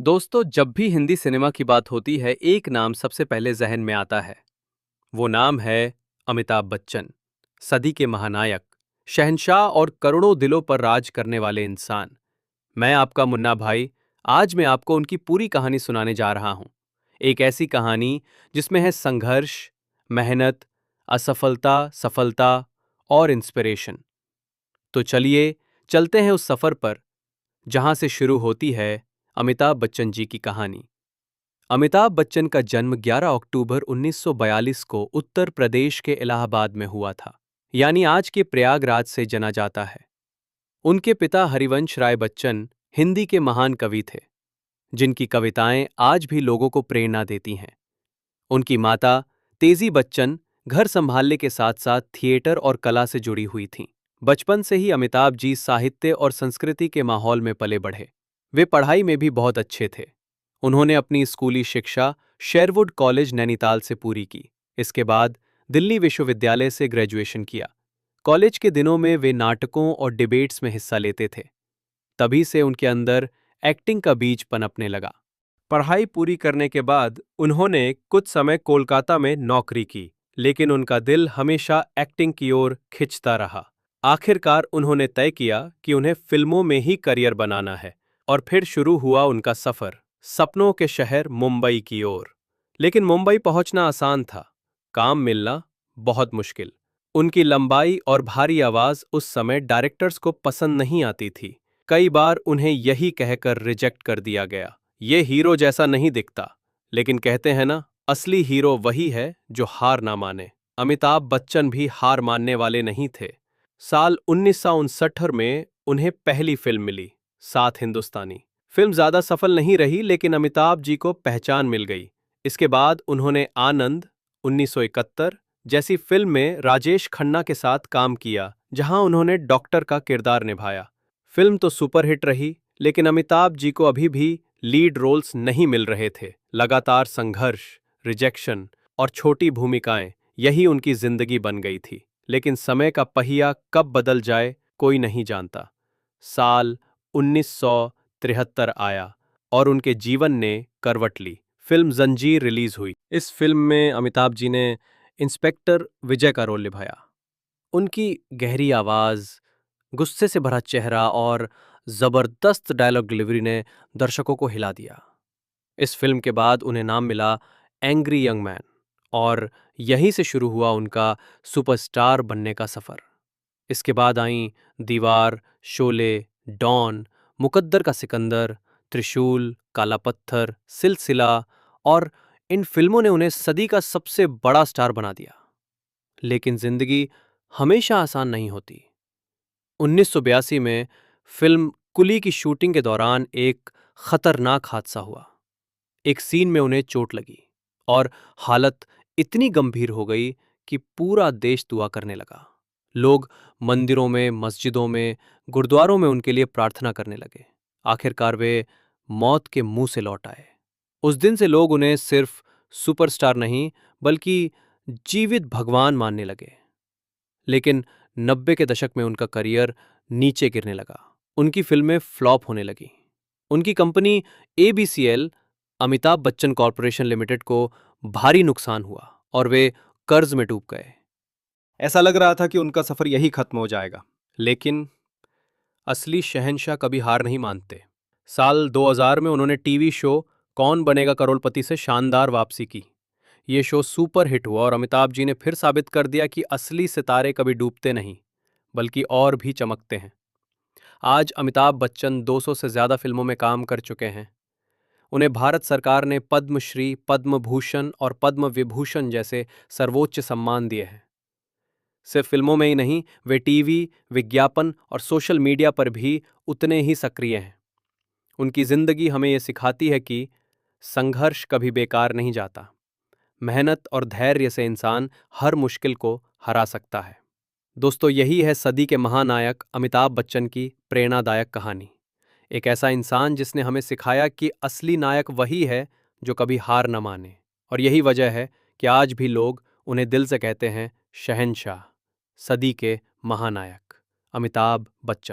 दोस्तों, जब भी हिंदी सिनेमा की बात होती है, एक नाम सबसे पहले जहन में आता है। वो नाम है अमिताभ बच्चन। सदी के महानायक, शहंशाह और करोड़ों दिलों पर राज करने वाले इंसान। मैं आपका मुन्ना भाई। आज मैं आपको उनकी पूरी कहानी सुनाने जा रहा हूं। एक ऐसी कहानी जिसमें है संघर्ष, मेहनत, असफलता, सफलता और इंस्पिरेशन। तो चलिए, चलते हैं उस सफर पर जहां से शुरू होती है अमिताभ बच्चन जी की कहानी। अमिताभ बच्चन का जन्म 11 अक्टूबर 1942 को उत्तर प्रदेश के इलाहाबाद में हुआ था, यानी आज के प्रयागराज से जना जाता है। उनके पिता हरिवंश राय बच्चन हिंदी के महान कवि थे, जिनकी कविताएं आज भी लोगों को प्रेरणा देती हैं। उनकी माता तेजी बच्चन घर संभालने के साथ साथ थिएटर और कला से जुड़ी हुई थीं। बचपन से ही अमिताभ जी साहित्य और संस्कृति के माहौल में पले बढ़े। वे पढ़ाई में भी बहुत अच्छे थे। उन्होंने अपनी स्कूली शिक्षा शेरवुड कॉलेज नैनीताल से पूरी की। इसके बाद दिल्ली विश्वविद्यालय से ग्रेजुएशन किया। कॉलेज के दिनों में वे नाटकों और डिबेट्स में हिस्सा लेते थे। तभी से उनके अंदर एक्टिंग का बीज पनपने लगा। पढ़ाई पूरी करने के बाद उन्होंने कुछ समय कोलकाता में नौकरी की, लेकिन उनका दिल हमेशा एक्टिंग की ओर खिंचता रहा। आखिरकार उन्होंने तय किया कि उन्हें फिल्मों में ही करियर बनाना है, और फिर शुरू हुआ उनका सफर सपनों के शहर मुंबई की ओर। लेकिन मुंबई पहुंचना आसान था, काम मिलना बहुत मुश्किल। उनकी लंबाई और भारी आवाज उस समय डायरेक्टर्स को पसंद नहीं आती थी। कई बार उन्हें यही कहकर रिजेक्ट कर दिया गया, ये हीरो जैसा नहीं दिखता। लेकिन कहते हैं ना, असली हीरो वही है जो हार ना माने। अमिताभ बच्चन भी हार मानने वाले नहीं थे। साल 1969 में उन्हें पहली फिल्म मिली, सात हिंदुस्तानी। फिल्म ज्यादा सफल नहीं रही, लेकिन अमिताभ जी को पहचान मिल गई। इसके बाद उन्होंने आनंद 1971 जैसी फिल्म में राजेश खन्ना के साथ काम किया, जहां उन्होंने डॉक्टर का किरदार निभाया। फिल्म तो सुपरहिट रही, लेकिन अमिताभ जी को अभी भी लीड रोल्स नहीं मिल रहे थे। लगातार संघर्ष, रिजेक्शन और छोटी भूमिकाएं, यही उनकी जिंदगी बन गई थी। लेकिन समय का पहिया कब बदल जाए कोई नहीं जानता। साल 1973 आया और उनके जीवन ने करवट ली। फिल्म जंजीर रिलीज हुई। इस फिल्म में अमिताभ जी ने इंस्पेक्टर विजय का रोल निभाया। उनकी गहरी आवाज, गुस्से से भरा चेहरा और जबरदस्त डायलॉग डिलीवरी ने दर्शकों को हिला दिया। इस फिल्म के बाद उन्हें नाम मिला एंग्री यंग मैन, और यहीं से शुरू हुआ उनका सुपरस्टार बनने का सफर। इसके बाद आईं दीवार, शोले, डॉन, मुकद्दर का सिकंदर, त्रिशूल, काला पत्थर, सिलसिला, और इन फिल्मों ने उन्हें सदी का सबसे बड़ा स्टार बना दिया। लेकिन जिंदगी हमेशा आसान नहीं होती। 1982 में फिल्म कुली की शूटिंग के दौरान एक खतरनाक हादसा हुआ। एक सीन में उन्हें चोट लगी और हालत इतनी गंभीर हो गई कि पूरा देश दुआ करने लगा। लोग मंदिरों में, मस्जिदों में, गुरुद्वारों में उनके लिए प्रार्थना करने लगे। आखिरकार वे मौत के मुंह से लौट आए। उस दिन से लोग उन्हें सिर्फ सुपरस्टार नहीं, बल्कि जीवित भगवान मानने लगे। लेकिन 90 के दशक में उनका करियर नीचे गिरने लगा। उनकी फिल्में फ्लॉप होने लगी। उनकी company ABCL, Amitabh Bachchan corporation limited को भारी नुकसान हुआ और वे कर्ज में डूब गए। ऐसा लग रहा था कि उनका सफर यही खत्म हो जाएगा। लेकिन असली शहंशाह कभी हार नहीं मानते। साल 2000 में उन्होंने टीवी शो कौन बनेगा करोड़पति से शानदार वापसी की। ये शो सुपर हिट हुआ और अमिताभ जी ने फिर साबित कर दिया कि असली सितारे कभी डूबते नहीं, बल्कि और भी चमकते हैं। आज अमिताभ बच्चन 200 से ज्यादा फिल्मों में काम कर चुके हैं। उन्हें भारत सरकार ने पद्मश्री, पद्म भूषण और पद्म विभूषण जैसे सर्वोच्च सम्मान दिए हैं। सिर्फ फिल्मों में ही नहीं, वे टीवी, विज्ञापन और सोशल मीडिया पर भी उतने ही सक्रिय हैं। उनकी जिंदगी हमें ये सिखाती है कि संघर्ष कभी बेकार नहीं जाता। मेहनत और धैर्य से इंसान हर मुश्किल को हरा सकता है। दोस्तों, यही है सदी के महानायक अमिताभ बच्चन की प्रेरणादायक कहानी। एक ऐसा इंसान जिसने हमें सिखाया कि असली नायक वही है जो कभी हार न माने। और यही वजह है कि आज भी लोग उन्हें दिल से कहते हैं शहंशाह, सदी के महानायक अमिताभ बच्चन।